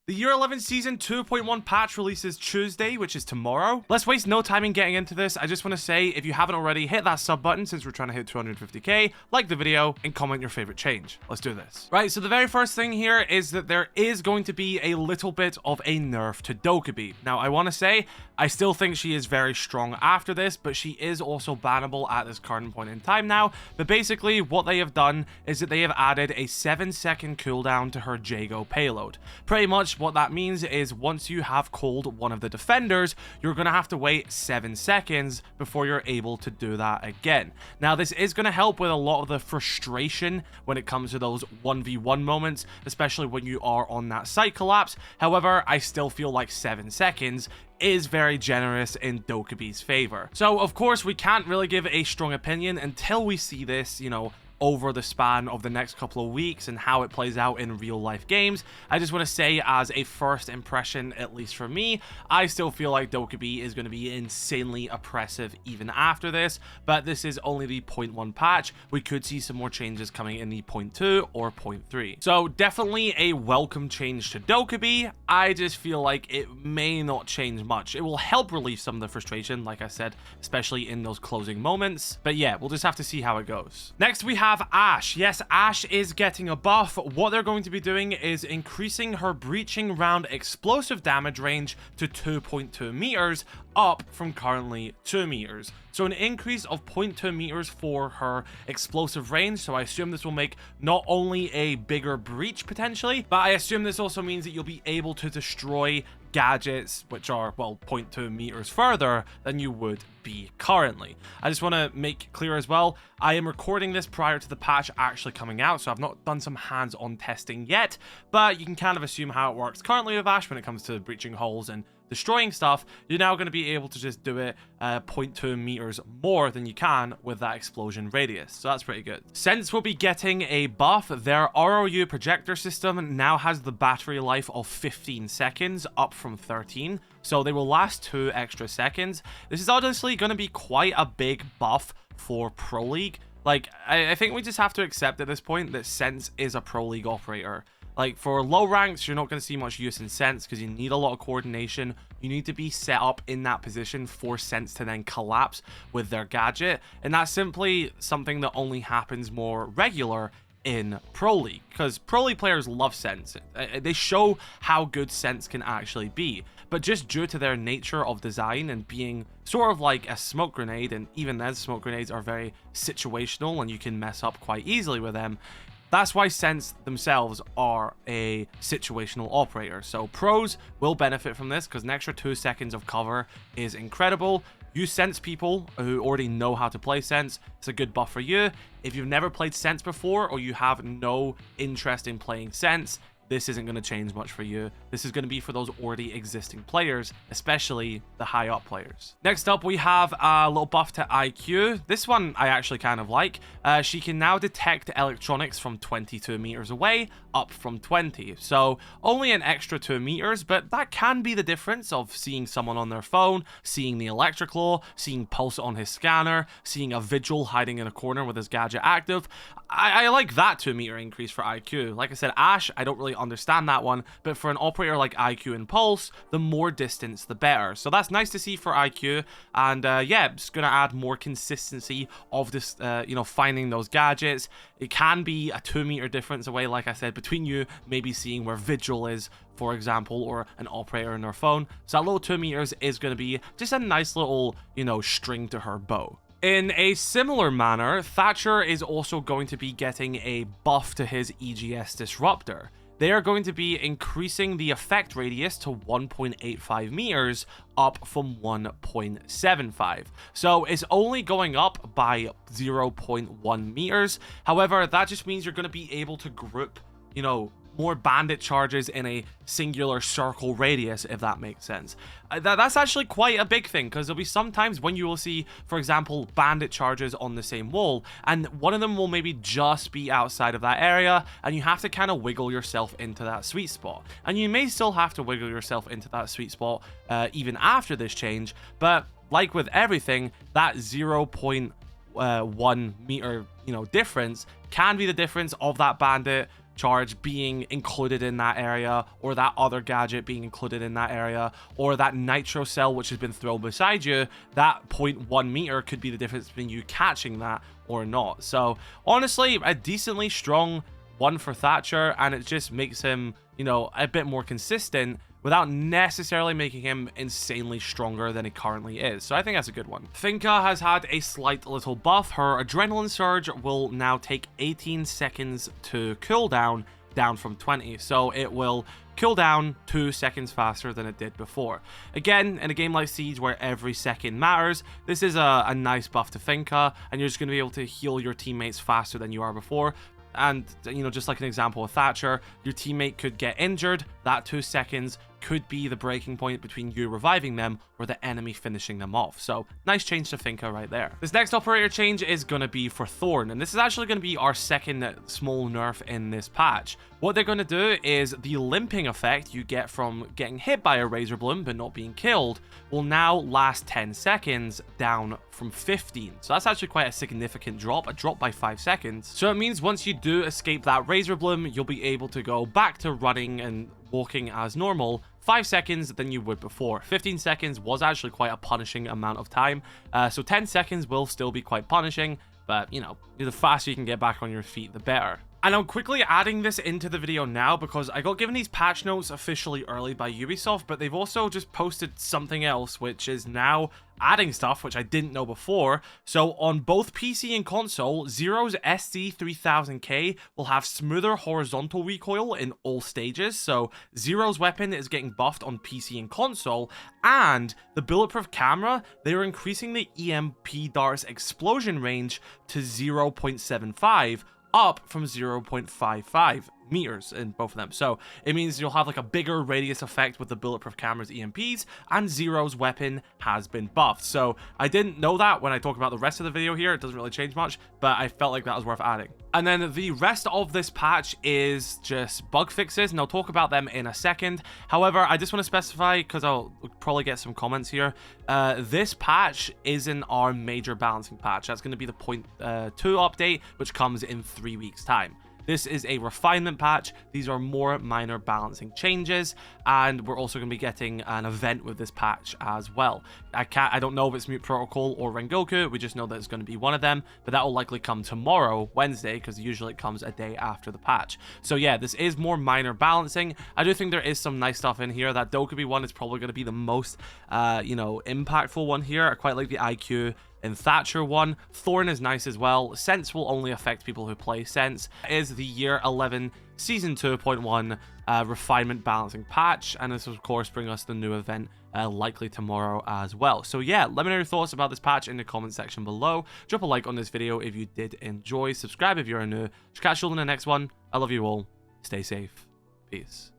The Year 11 Season 2.1 patch releases Tuesday, which is tomorrow. Let's waste no time in getting into this. I just want to say, if you haven't already, hit that sub button since we're trying to hit 250k, like the video, and comment your favorite change. Let's do this. Right, so the very first thing here is that there is going to be a little bit of a nerf to Dokkaebi. Now, I want to say, I still think she is very strong after this, but she is also bannable at this current point in time now. But basically, what they have done is that they have added a 7-second cooldown to her JEGEO payload. Pretty much what that means is once you have called one of the defenders, you're going to have to wait 7 seconds before you're able to do that again. Now, this is going to help with a lot of the frustration when it comes to those 1v1 moments, especially when you are on that site collapse. However, I still feel like 7 seconds is very generous in Dokkaebi's favor. So, of course, we can't really give a strong opinion until we see this, over the span of the next couple of weeks and how it plays out in real life games. I just want to say, as a first impression, at least for me, I still feel like Dokkaebi is going to be insanely oppressive even after this, but this is only the 0.1 patch. We could see some more changes coming in the 0.2 or 0.3. So definitely a welcome change to Dokkaebi. I just feel like it may not change much. It will help relieve some of the frustration, like I said, especially in those closing moments. But yeah, we'll just have to see how it goes. Next, we have Ashe. Yes, Ashe is getting a buff. What they're going to be doing is increasing her breaching round explosive damage range to 2.2 meters, up from currently 2 meters. So an increase of 0.2 meters for her explosive range. So I assume this will make not only a bigger breach potentially, but I assume this also means that you'll be able to destroy gadgets which are, well, 0.2 meters further than you would be currently. I just want to make clear as well, I am recording this prior to the patch actually coming out, so I've not done some hands-on testing yet, but you can kind of assume how it works currently with Ashe when it comes to breaching holes and destroying stuff. You're now going to be able to just do it 0.2 meters more than you can with that explosion radius, so that's pretty good. Sens will be getting a buff. Their R.O.U projector system now has the battery life of 15 seconds, up from 13, so they will last 2 extra seconds. This is honestly going to be quite a big buff for Pro League. Like, I think we just have to accept at this point that Sens is a Pro League operator. Like, for low ranks, you're not going to see much use in Sens because you need a lot of coordination. You need to be set up in that position for Sens to then collapse with their gadget. And that's simply something that only happens more regular in Pro League, because Pro League players love Sens. They show how good Sens can actually be. But just due to their nature of design and being sort of like a smoke grenade, and even then smoke grenades are very situational and you can mess up quite easily with them, that's why Sens themselves are a situational operator. So pros will benefit from this because an extra 2 seconds of cover is incredible. You Sens people who already know how to play Sens, it's a good buff for you. If you've never played Sens before or you have no interest in playing Sens, this isn't going to change much for you. This is going to be for those already existing players, especially the high up players. Next up, we have a little buff to IQ. This one I actually kind of like. She can now detect electronics from 22 meters away, up from 20. So only an extra 2 meters, but that can be the difference of seeing someone on their phone, seeing the electric law, seeing pulse on his scanner, seeing a vigil hiding in a corner with his gadget active. I like that 2 meter increase for IQ. Like I said, Ashe, I don't really understand that one, but for an operator like IQ and Pulse, the more distance the better. So that's nice to see for IQ, and yeah, it's gonna add more consistency of this, finding those gadgets. It can be a 2 meter difference away, like I said, between you maybe seeing where Vigil is, for example, or an operator in their phone. So that little 2 meters is gonna be just a nice little, string to her bow. In a similar manner, Thatcher is also going to be getting a buff to his E.G.S Disruptor. They are going to be increasing the effect radius to 1.85 meters, up from 1.75. So it's only going up by 0.1 meters. However, that just means you're going to be able to group, more bandit charges in a singular circle radius, if that makes sense. That's actually quite a big thing, because there'll be some times when you will see, for example, bandit charges on the same wall, and one of them will maybe just be outside of that area, and you have to kind of wiggle yourself into that sweet spot. And you may still have to wiggle yourself into that sweet spot even after this change, but like with everything, that 0.1 meter difference can be the difference of that bandit charge being included in that area, or that other gadget being included in that area, or that nitro cell which has been thrown beside you, that 0.1 meter could be the difference between you catching that or not. So honestly, a decently strong one for Thatcher, and it just makes him, you know, a bit more consistent without necessarily making him insanely stronger than he currently is. So I think that's a good one. Finka has had a slight little buff. Her adrenaline surge will now take 18 seconds to cool down from 20. So it will cool down 2 seconds faster than it did before. Again, in a game like Siege where every second matters, this is a nice buff to Finka, and you're just going to be able to heal your teammates faster than you are before. And, you know, just like an example of Thatcher, your teammate could get injured. That 2 seconds could be the breaking point between you reviving them or the enemy finishing them off. So nice change to Finka right there. This next operator change is going to be for Thorn, and this is actually going to be our second small nerf in this patch. What they're going to do is the limping effect you get from getting hit by a RAZORBLOOM but not being killed will now last 10 seconds down from 15. So that's actually quite a significant drop, a drop by 5 seconds. So it means once you do escape that RAZORBLOOM, you'll be able to go back to running and walking as normal 5 seconds than you would before. 15 seconds was actually quite a punishing amount of time. So 10 seconds will still be quite punishing, but, you know, the faster you can get back on your feet, the better. And I'm quickly adding this into the video now because I got given these patch notes officially early by Ubisoft, but they've also just posted something else, which is now adding stuff which I didn't know before. So on both PC and console, Zero's SC3000K will have smoother horizontal recoil in all stages. So Zero's weapon is getting buffed on PC and console, and the bulletproof camera, they are increasing the EMP dart's explosion range to 0.75, up from 0.55 meters in both of them. So it means you'll have like a bigger radius effect with the bulletproof camera's EMPs, and Zero's weapon has been buffed. So I didn't know that when I talk about the rest of the video here. It doesn't really change much, but I felt like that was worth adding. And then the rest of this patch is just bug fixes, and I'll talk about them in a second. However, I just want to specify, because I'll probably get some comments here, this patch isn't our major balancing patch. That's going to be the 0.2 update, which comes in 3 weeks' time. This is a refinement patch. These are more minor balancing changes, and we're also going to be getting an event with this patch as well. I don't know if it's Mute Protocol or Rengoku. We just know that it's going to be one of them, but that will likely come tomorrow, Wednesday, because usually it comes a day after the patch. So yeah, this is more minor balancing. I do think there is some nice stuff in here. That Dokkaebi one is probably going to be the most, you know, impactful one here. I quite like the IQ in Thatcher one. Thorn is nice as well. Sens will only affect people who play Sens. It is the Year 11 Season 2.1 refinement balancing patch, and this will of course bring us the new event likely tomorrow as well. So yeah, let me know your thoughts about this patch in the comment section below. Drop a like on this video if you did enjoy. Subscribe if you're new. Catch you all in the next one. I love you all. Stay safe. Peace.